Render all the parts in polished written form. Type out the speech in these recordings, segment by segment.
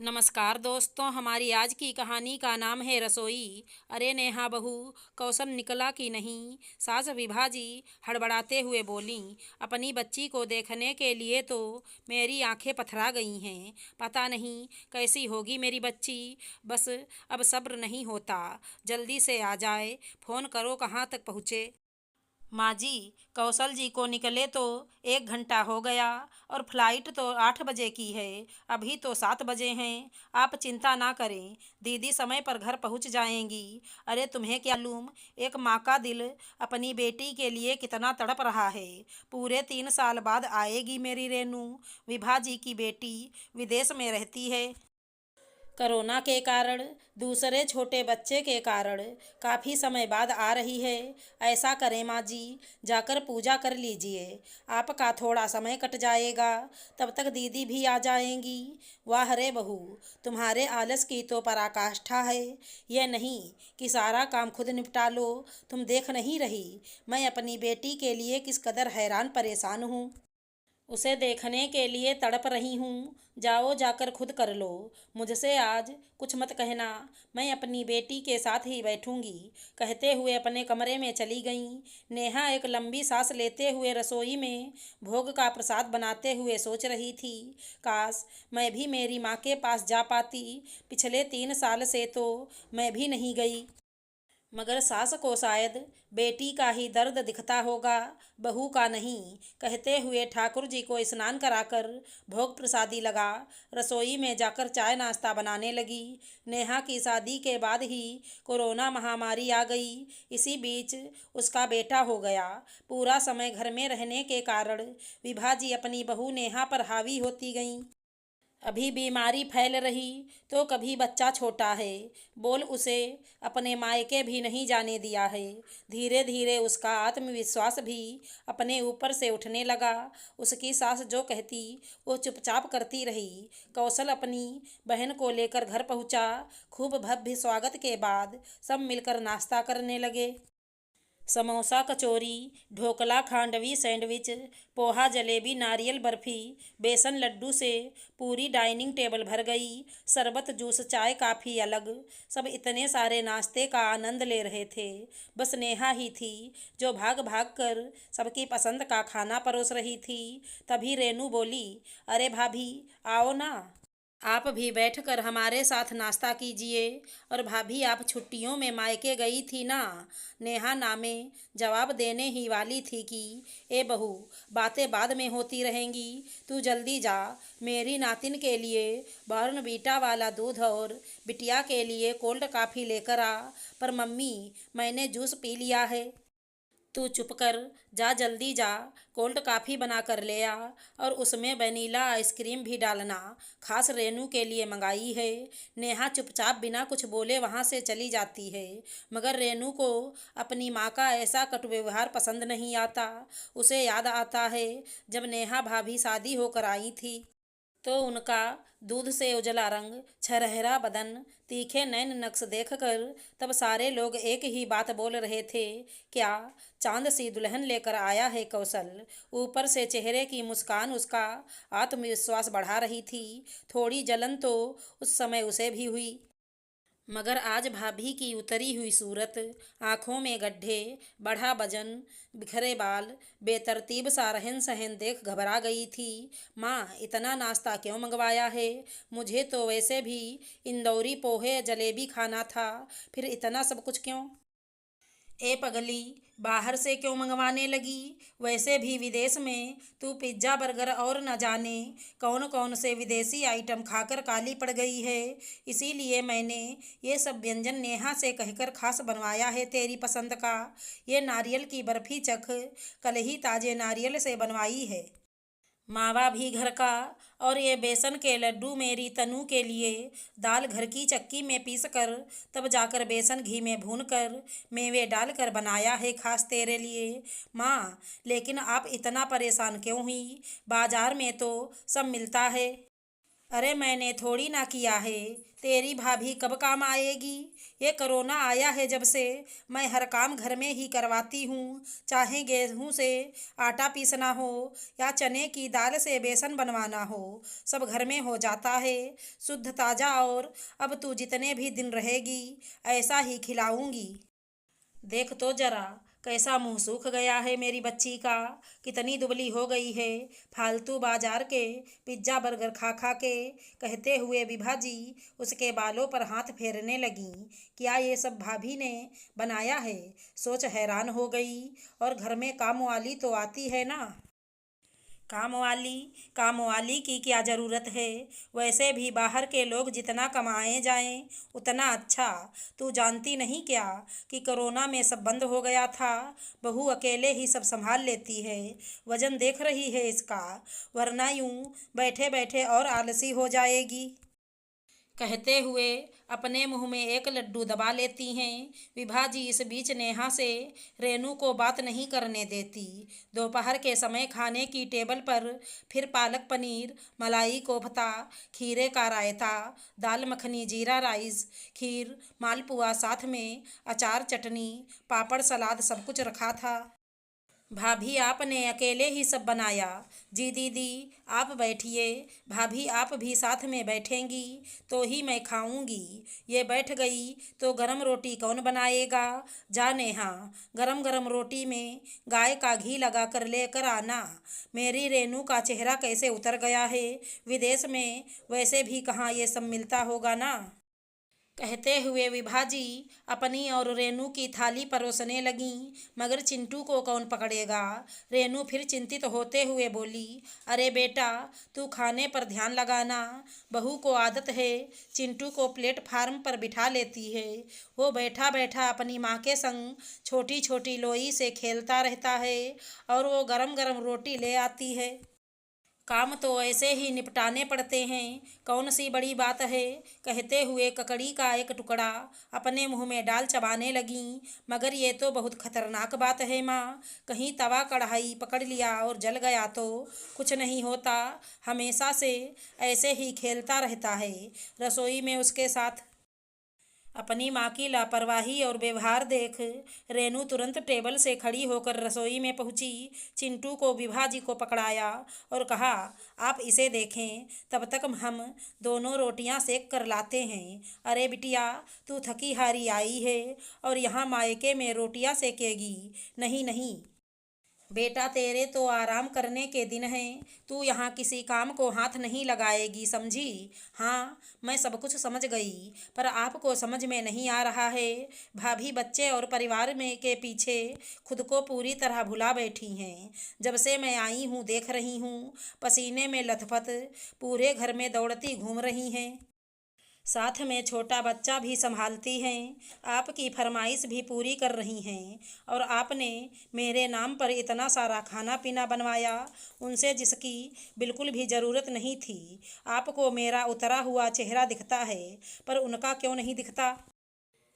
नमस्कार दोस्तों, हमारी आज की कहानी का नाम है रसोई। अरे नेहा बहू, कौशल निकला कि नहीं? सास विभा जी हड़बड़ाते हुए बोलीं। अपनी बच्ची को देखने के लिए तो मेरी आंखें पथरा गई हैं। पता नहीं कैसी होगी मेरी बच्ची। बस अब सब्र नहीं होता, जल्दी से आ जाए। फ़ोन करो कहाँ तक पहुँचे। माँ जी, कौशल जी को निकले तो 1 घंटा हो गया और फ्लाइट तो 8 बजे की है। अभी तो 7 बजे हैं। आप चिंता ना करें, दीदी समय पर घर पहुँच जाएंगी। अरे तुम्हें क्या मालूम, एक माँ का दिल अपनी बेटी के लिए कितना तड़प रहा है। पूरे 3 साल बाद आएगी मेरी रेनू। विभा जी की बेटी विदेश में रहती है। कोरोना के कारण, दूसरे छोटे बच्चे के कारण काफ़ी समय बाद आ रही है। ऐसा करें माँ जी, जाकर पूजा कर लीजिए। आपका थोड़ा समय कट जाएगा, तब तक दीदी भी आ जाएंगी। वाह रे बहू, तुम्हारे आलस की तो पराकाष्ठा है। यह नहीं कि सारा काम खुद निपटा लो। तुम देख नहीं रही मैं अपनी बेटी के लिए किस कदर हैरान परेशान हूँ। उसे देखने के लिए तड़प रही हूँ। जाओ, जाकर खुद कर लो। मुझसे आज कुछ मत कहना, मैं अपनी बेटी के साथ ही बैठूंगी, कहते हुए अपने कमरे में चली गईं। नेहा एक लंबी सांस लेते हुए रसोई में भोग का प्रसाद बनाते हुए सोच रही थी, काश मैं भी मेरी माँ के पास जा पाती। पिछले 3 साल से तो मैं भी नहीं गई। मगर सास को शायद बेटी का ही दर्द दिखता होगा, बहू का नहीं, कहते हुए ठाकुर जी को स्नान कराकर भोग प्रसादी लगा रसोई में जाकर चाय नाश्ता बनाने लगी। नेहा की शादी के बाद ही कोरोना महामारी आ गई। इसी बीच उसका बेटा हो गया। पूरा समय घर में रहने के कारण विभा जी अपनी बहू नेहा पर हावी होती गईं। अभी बीमारी फैल रही तो कभी बच्चा छोटा है, बोल उसे अपने मायके भी नहीं जाने दिया है। धीरे धीरे उसका आत्मविश्वास भी अपने ऊपर से उठने लगा। उसकी सास जो कहती वो चुपचाप करती रही। कौशल अपनी बहन को लेकर घर पहुंचा। खूब भव्य स्वागत के बाद सब मिलकर नाश्ता करने लगे। समोसा, कचौरी, ढोकला, खांडवी, सैंडविच, पोहा, जलेबी, नारियल बर्फी, बेसन लड्डू से पूरी डाइनिंग टेबल भर गई। शरबत, जूस, चाय, काफ़ी अलग, सब इतने सारे नाश्ते का आनंद ले रहे थे। बस नेहा ही थी जो भाग भाग कर सबकी पसंद का खाना परोस रही थी। तभी रेनू बोली, अरे भाभी, आओ ना, आप भी बैठकर हमारे साथ नाश्ता कीजिए। और भाभी, आप छुट्टियों में मायके गई थी ना? नेहा नामे जवाब देने ही वाली थी कि ए बहू, बातें बाद में होती रहेंगी, तू जल्दी जा। मेरी नातिन के लिए बॉर्नवीटा वाला दूध और बिटिया के लिए कोल्ड कॉफ़ी लेकर आ। पर मम्मी, मैंने जूस पी लिया है। तू चुप कर, जा जल्दी जा, कोल्ड कॉफ़ी बना कर ले आ और उसमें वनीला आइसक्रीम भी डालना, खास रेनू के लिए मंगाई है। नेहा चुपचाप बिना कुछ बोले वहाँ से चली जाती है। मगर रेनू को अपनी माँ का ऐसा कटु व्यवहार पसंद नहीं आता। उसे याद आता है जब नेहा भाभी शादी होकर आई थी तो उनका दूध से उजला रंग, छरहरा बदन, तीखे नैन नक्श देखकर तब सारे लोग एक ही बात बोल रहे थे, क्या चांद सी दुल्हन लेकर आया है कौशल। ऊपर से चेहरे की मुस्कान उसका आत्मविश्वास बढ़ा रही थी। थोड़ी जलन तो उस समय उसे भी हुई। मगर आज भाभी की उतरी हुई सूरत, आंखों में गड्ढे, बढ़ा वजन, बिखरे बाल, बेतरतीब सा रहन सहन देख घबरा गई थी। माँ, इतना नाश्ता क्यों मंगवाया है? मुझे तो वैसे भी इंदौरी पोहे जलेबी खाना था, फिर इतना सब कुछ क्यों? ए पगली, बाहर से क्यों मंगवाने लगी? वैसे भी विदेश में तू पिज्ज़ा बर्गर और न जाने कौन कौन से विदेशी आइटम खाकर काली पड़ गई है। इसीलिए मैंने ये सब व्यंजन नेहा से कहकर खास बनवाया है तेरी पसंद का। ये नारियल की बर्फ़ी चख, कल ही ताज़े नारियल से बनवाई है। मावा भी घर का, और ये बेसन के लड्डू मेरी तनु के लिए दाल घर की चक्की में पीस कर तब जाकर बेसन घी में भून कर मेवे डालकर बनाया है खास तेरे लिए। माँ, लेकिन आप इतना परेशान क्यों हुई? बाजार में तो सब मिलता है। अरे मैंने थोड़ी ना किया है। तेरी भाभी कब काम आएगी? ये कोरोना आया है जब से मैं हर काम घर में ही करवाती हूँ। चाहे गेहूँ से आटा पीसना हो या चने की दाल से बेसन बनवाना हो, सब घर में हो जाता है, शुद्ध ताज़ा। और अब तू जितने भी दिन रहेगी ऐसा ही खिलाऊंगी। देख तो जरा कैसा मुंह सूख गया है मेरी बच्ची का, कितनी दुबली हो गई है। फालतू बाजार के पिज्ज़ा बर्गर खा खा के, कहते हुए विभा जी उसके बालों पर हाथ फेरने लगी। क्या ये सब भाभी ने बनाया है? सोच हैरान हो गई। और घर में काम वाली तो आती है ना। काम वाली की क्या ज़रूरत है? वैसे भी बाहर के लोग जितना कमाए जाएं उतना अच्छा। तू जानती नहीं क्या कि कोरोना में सब बंद हो गया था। बहू अकेले ही सब संभाल लेती है। वजन देख रही है इसका, वरना यूं बैठे बैठे और आलसी हो जाएगी। कहते हुए अपने मुंह में एक लड्डू दबा लेती हैं। विभा जी इस बीच नेहा से रेनू को बात नहीं करने देती। दोपहर के समय खाने की टेबल पर फिर पालक पनीर, मलाई कोफ्ता, खीरे का रायता, दाल मखनी, जीरा राइस, खीर, मालपुआ, साथ में अचार, चटनी, पापड़, सलाद, सब कुछ रखा था। भाभी आपने अकेले ही सब बनाया? जी दीदी आप बैठिए। भाभी आप भी साथ में बैठेंगी तो ही मैं खाऊंगी। ये बैठ गई तो गरम रोटी कौन बनाएगा? जा नेहा, गरम गरम रोटी में गाय का घी लगा कर लेकर आना। मेरी रेनू का चेहरा कैसे उतर गया है। विदेश में वैसे भी कहाँ ये सब मिलता होगा ना। कहते हुए विभा जी अपनी और रेनू की थाली परोसने लगीं। मगर चिंटू को कौन पकड़ेगा? रेनू फिर चिंतित होते हुए बोली, अरे बेटा तू खाने पर ध्यान लगाना। बहू को आदत है चिंटू को प्लेटफार्म पर बिठा लेती है। वो बैठा बैठा अपनी माँ के संग छोटी छोटी लोई से खेलता रहता है और वो गरम गरम रोटी ले आती है। काम तो ऐसे ही निपटाने पड़ते हैं, कौन सी बड़ी बात है। कहते हुए ककड़ी का एक टुकड़ा अपने मुंह में डाल चबाने लगीं। मगर ये तो बहुत खतरनाक बात है माँ। कहीं तवा कढ़ाई पकड़ लिया और जल गया तो? कुछ नहीं होता, हमेशा से ऐसे ही खेलता रहता है रसोई में उसके साथ। अपनी माँ की लापरवाही और व्यवहार देख रेनू तुरंत टेबल से खड़ी होकर रसोई में पहुंची। चिंटू को विभा जी को पकड़ाया और कहा, आप इसे देखें, तब तक हम दोनों रोटियां सेक कर लाते हैं। अरे बिटिया तू थकी हारी आई है और यहाँ मायके में रोटियां सेकेगी? नहीं नहीं बेटा, तेरे तो आराम करने के दिन हैं। तू यहाँ किसी काम को हाथ नहीं लगाएगी, समझी? हाँ मैं सब कुछ समझ गई, पर आपको समझ में नहीं आ रहा है। भाभी बच्चे और परिवार में के पीछे खुद को पूरी तरह भुला बैठी हैं। जब से मैं आई हूँ देख रही हूँ, पसीने में लथपथ पूरे घर में दौड़ती घूम रही हैं। साथ में छोटा बच्चा भी संभालती हैं, आपकी फरमाइश भी पूरी कर रही हैं। और आपने मेरे नाम पर इतना सारा खाना पीना बनवाया, उनसे जिसकी बिल्कुल भी ज़रूरत नहीं थी। आपको मेरा उतरा हुआ चेहरा दिखता है, पर उनका क्यों नहीं दिखता?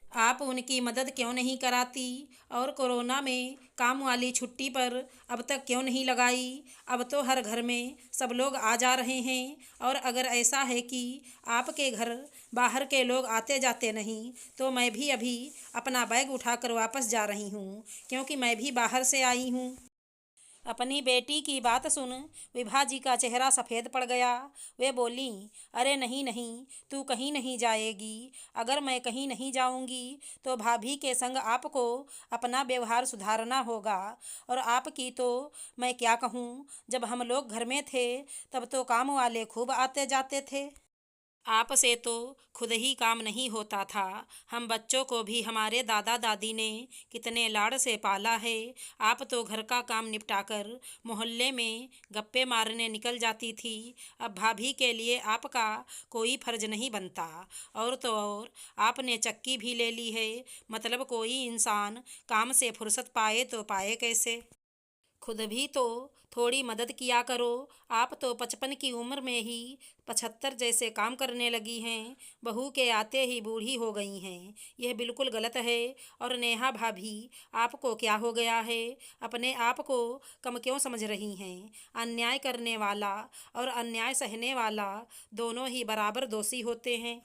आप उनकी मदद क्यों नहीं कराती? और कोरोना में काम वाली छुट्टी पर अब तक क्यों नहीं लगाई? अब तो हर घर में सब लोग आ जा रहे हैं। और अगर ऐसा है कि आपके घर बाहर के लोग आते जाते नहीं, तो मैं भी अभी अपना बैग उठाकर वापस जा रही हूँ, क्योंकि मैं भी बाहर से आई हूँ। अपनी बेटी की बात सुन विभा जी का चेहरा सफ़ेद पड़ गया। वे बोली, अरे नहीं नहीं, तू कहीं नहीं जाएगी। अगर मैं कहीं नहीं जाऊंगी तो भाभी के संग आपको अपना व्यवहार सुधारना होगा। और आपकी तो मैं क्या कहूँ, जब हम लोग घर में थे तब तो काम वाले खूब आते जाते थे। आप से तो खुद ही काम नहीं होता था। हम बच्चों को भी हमारे दादा दादी ने कितने लाड़ से पाला है। आप तो घर का काम निपटाकर मोहल्ले में गप्पे मारने निकल जाती थी। अब भाभी के लिए आपका कोई फर्ज नहीं बनता। और तो और आपने चक्की भी ले ली है। मतलब कोई इंसान काम से फुर्सत पाए तो पाए कैसे? खुद भी तो थोड़ी मदद किया करो। आप तो 55 की उम्र में ही 75 जैसे काम करने लगी हैं। बहू के आते ही बूढ़ी हो गई हैं। यह बिल्कुल गलत है। और नेहा भाभी, आपको क्या हो गया है? अपने आप को कम क्यों समझ रही हैं? अन्याय करने वाला और अन्याय सहने वाला दोनों ही बराबर दोषी होते हैं।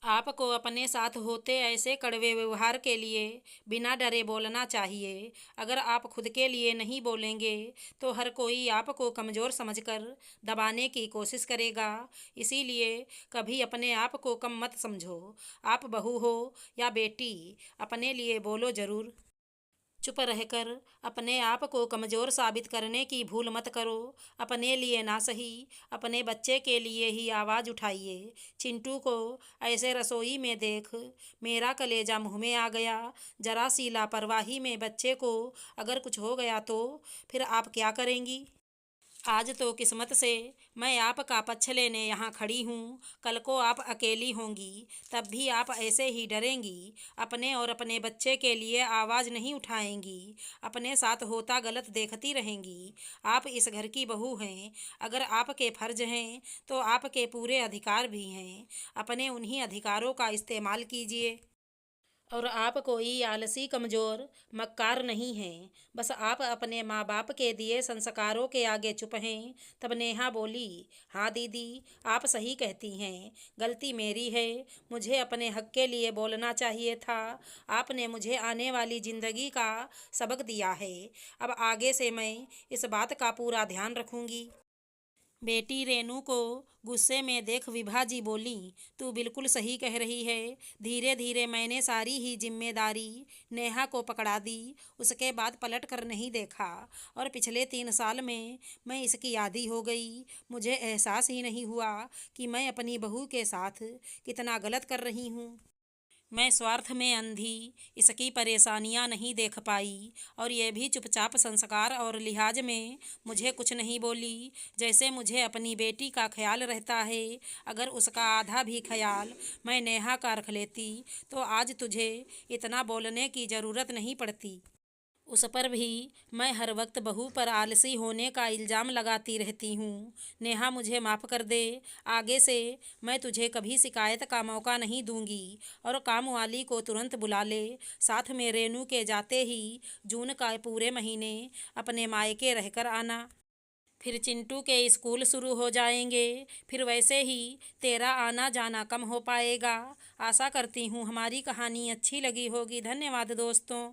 आपको अपने साथ होते ऐसे कड़वे व्यवहार के लिए बिना डरे बोलना चाहिए। अगर आप खुद के लिए नहीं बोलेंगे तो हर कोई आपको कमज़ोर समझकर दबाने की कोशिश करेगा। इसीलिए कभी अपने आप को कम मत समझो। आप बहू हो या बेटी, अपने लिए बोलो ज़रूर। चुप रहकर अपने आप को कमज़ोर साबित करने की भूल मत करो। अपने लिए ना सही, अपने बच्चे के लिए ही आवाज़ उठाइए। चिंटू को ऐसे रसोई में देख मेरा कलेजा मुँह में आ गया। जरा सी लापरवाही में बच्चे को अगर कुछ हो गया तो फिर आप क्या करेंगी? आज तो किस्मत से मैं आपका पक्ष लेने यहाँ खड़ी हूँ। कल को आप अकेली होंगी, तब भी आप ऐसे ही डरेंगी। अपने और अपने बच्चे के लिए आवाज़ नहीं उठाएंगी। अपने साथ होता गलत देखती रहेंगी। आप इस घर की बहू हैं। अगर आपके फर्ज हैं तो आपके पूरे अधिकार भी हैं। अपने उन्हीं अधिकारों का इस्तेमाल कीजिए। और आप कोई आलसी कमज़ोर मक्कार नहीं हैं। बस आप अपने माँ बाप के दिए संस्कारों के आगे चुप हैं। तब नेहा बोली, हाँ दीदी, आप सही कहती हैं। गलती मेरी है। मुझे अपने हक के लिए बोलना चाहिए था। आपने मुझे आने वाली ज़िंदगी का सबक दिया है। अब आगे से मैं इस बात का पूरा ध्यान रखूंगी। बेटी रेनू को गुस्से में देख विभा जी बोली, तू बिल्कुल सही कह रही है। धीरे धीरे मैंने सारी ही जिम्मेदारी नेहा को पकड़ा दी। उसके बाद पलट कर नहीं देखा। और पिछले 3 साल में मैं इसकी आदी हो गई। मुझे एहसास ही नहीं हुआ कि मैं अपनी बहू के साथ कितना गलत कर रही हूँ। मैं स्वार्थ में अंधी इसकी परेशानियां नहीं देख पाई और ये भी चुपचाप संस्कार और लिहाज में मुझे कुछ नहीं बोली। जैसे मुझे अपनी बेटी का ख्याल रहता है। अगर उसका आधा भी ख्याल मैं नेहा का रख लेती तो आज तुझे इतना बोलने की ज़रूरत नहीं पड़ती। उस पर भी मैं हर वक्त बहू पर आलसी होने का इल्ज़ाम लगाती रहती हूँ। नेहा, मुझे माफ़ कर दे। आगे से मैं तुझे कभी शिकायत का मौका नहीं दूंगी। और काम वाली को तुरंत बुला ले। साथ में रेनू के जाते ही जून का पूरे महीने अपने मायके रहकर आना। फिर चिंटू के स्कूल शुरू हो जाएंगे। फिर वैसे ही तेरा आना जाना कम हो पाएगा। आशा करती हूँ हमारी कहानी अच्छी लगी होगी। धन्यवाद दोस्तों।